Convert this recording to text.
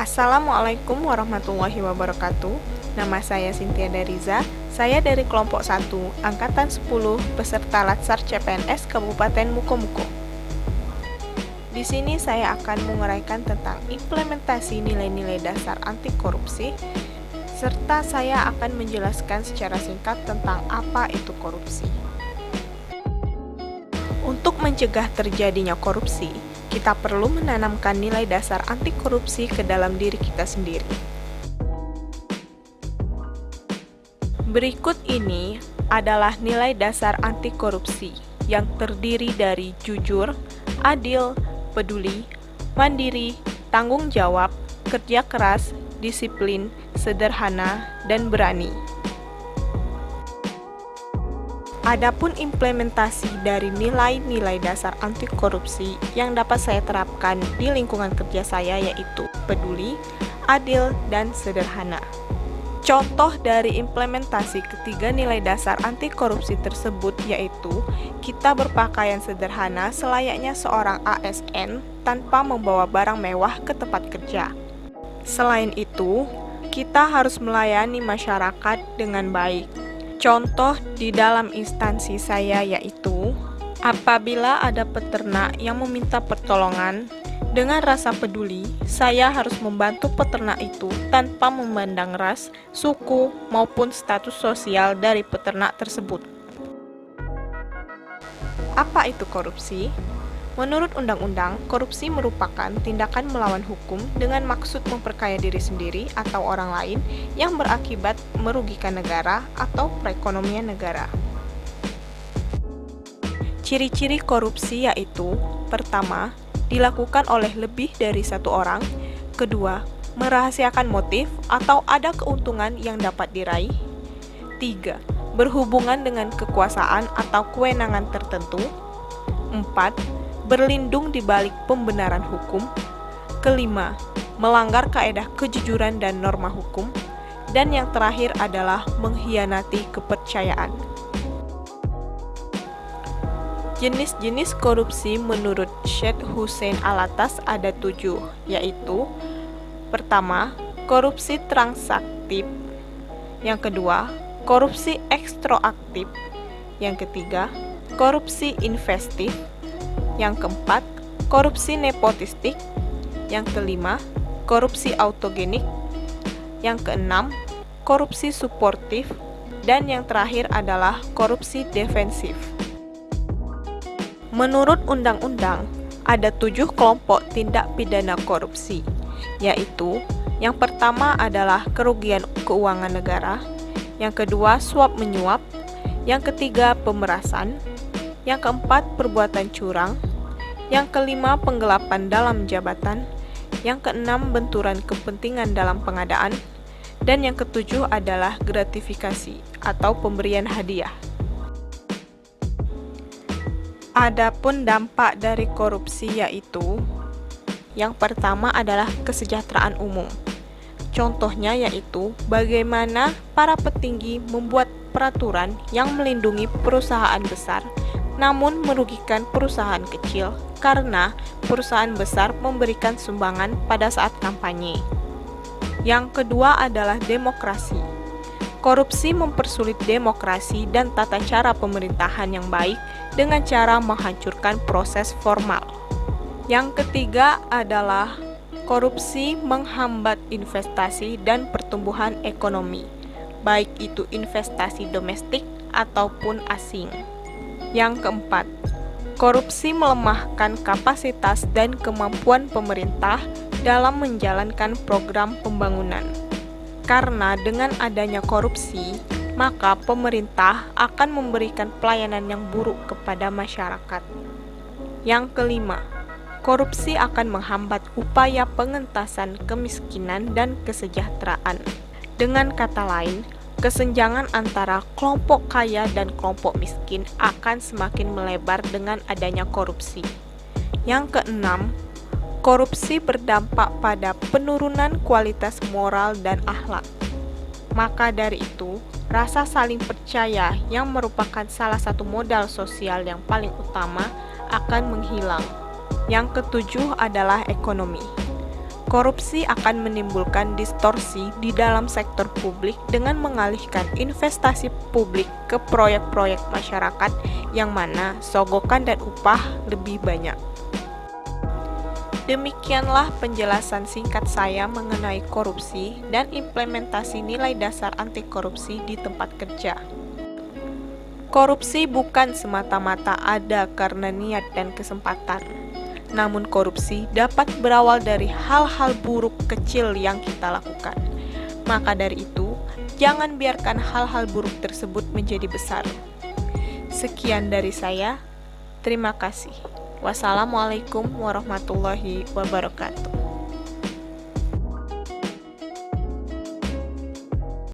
Assalamualaikum warahmatullahi wabarakatuh. Nama saya Cynthia Dariza. Saya dari kelompok 1, angkatan 10, peserta Latsar CPNS Kabupaten Mukomuko. Di sini saya akan menguraikan tentang implementasi nilai-nilai dasar anti korupsi, serta saya akan menjelaskan secara singkat tentang apa itu korupsi. Untuk mencegah terjadinya korupsi, kita perlu menanamkan nilai dasar anti korupsi ke dalam diri kita sendiri. Berikut ini adalah nilai dasar anti korupsi yang terdiri dari jujur, adil, peduli, mandiri, tanggung jawab, kerja keras, disiplin, sederhana, dan berani. Adapun implementasi dari nilai-nilai dasar anti korupsi yang dapat saya terapkan di lingkungan kerja saya yaitu peduli, adil, dan sederhana. Contoh dari implementasi ketiga nilai dasar anti korupsi tersebut yaitu kita berpakaian sederhana selayaknya seorang ASN tanpa membawa barang mewah ke tempat kerja. Selain itu, kita harus melayani masyarakat dengan baik. Contoh di dalam instansi saya yaitu, apabila ada peternak yang meminta pertolongan, dengan rasa peduli, saya harus membantu peternak itu tanpa memandang ras, suku, maupun status sosial dari peternak tersebut. Apa itu korupsi? Menurut undang-undang, korupsi merupakan tindakan melawan hukum dengan maksud memperkaya diri sendiri atau orang lain yang berakibat merugikan negara atau perekonomian negara. Ciri-ciri korupsi yaitu: pertama, dilakukan oleh lebih dari satu orang; kedua, merahasiakan motif atau ada keuntungan yang dapat diraih; tiga, berhubungan dengan kekuasaan atau kewenangan tertentu; empat, berlindung di balik pembenaran hukum; kelima, melanggar kaedah kejujuran dan norma hukum; dan yang terakhir adalah mengkhianati kepercayaan. Jenis-jenis korupsi menurut Syed Hussein Alatas ada 7, yaitu: pertama, korupsi transaktif; yang kedua, korupsi ekstroaktif; yang ketiga, korupsi investif; yang keempat, korupsi nepotistik; yang kelima, korupsi autogenik; yang keenam, korupsi suportif; dan yang terakhir adalah korupsi defensif. Menurut undang-undang, ada 7 kelompok tindak pidana korupsi, yaitu: yang pertama adalah kerugian keuangan negara; yang kedua, suap menyuap; yang ketiga, pemerasan; yang keempat, perbuatan curang; yang kelima, penggelapan dalam jabatan; yang keenam, benturan kepentingan dalam pengadaan; dan yang ketujuh adalah gratifikasi atau pemberian hadiah. Adapun dampak dari korupsi yaitu: yang pertama adalah kesejahteraan umum. Contohnya yaitu bagaimana para petinggi membuat peraturan yang melindungi perusahaan besar namun merugikan perusahaan kecil karena perusahaan besar memberikan sumbangan pada saat kampanye. Yang kedua adalah demokrasi. Korupsi mempersulit demokrasi dan tata cara pemerintahan yang baik dengan cara menghancurkan proses formal. Yang ketiga adalah korupsi menghambat investasi dan pertumbuhan ekonomi, baik itu investasi domestik ataupun asing. Yang keempat, korupsi melemahkan kapasitas dan kemampuan pemerintah dalam menjalankan program pembangunan. Karena dengan adanya korupsi, maka pemerintah akan memberikan pelayanan yang buruk kepada masyarakat. Yang kelima, korupsi akan menghambat upaya pengentasan kemiskinan dan kesejahteraan. Dengan kata lain, kesenjangan antara kelompok kaya dan kelompok miskin akan semakin melebar dengan adanya korupsi. Yang keenam, korupsi berdampak pada penurunan kualitas moral dan akhlak. Maka dari itu, rasa saling percaya yang merupakan salah satu modal sosial yang paling utama akan menghilang. Yang ketujuh adalah ekonomi. Korupsi akan menimbulkan distorsi di dalam sektor publik dengan mengalihkan investasi publik ke proyek-proyek masyarakat yang mana sogokan dan upah lebih banyak. Demikianlah penjelasan singkat saya mengenai korupsi dan implementasi nilai dasar anti korupsi di tempat kerja. Korupsi bukan semata-mata ada karena niat dan kesempatan. Namun korupsi dapat berawal dari hal-hal buruk kecil yang kita lakukan. Maka dari itu, jangan biarkan hal-hal buruk tersebut menjadi besar. Sekian dari saya. Terima kasih. Wassalamualaikum warahmatullahi wabarakatuh.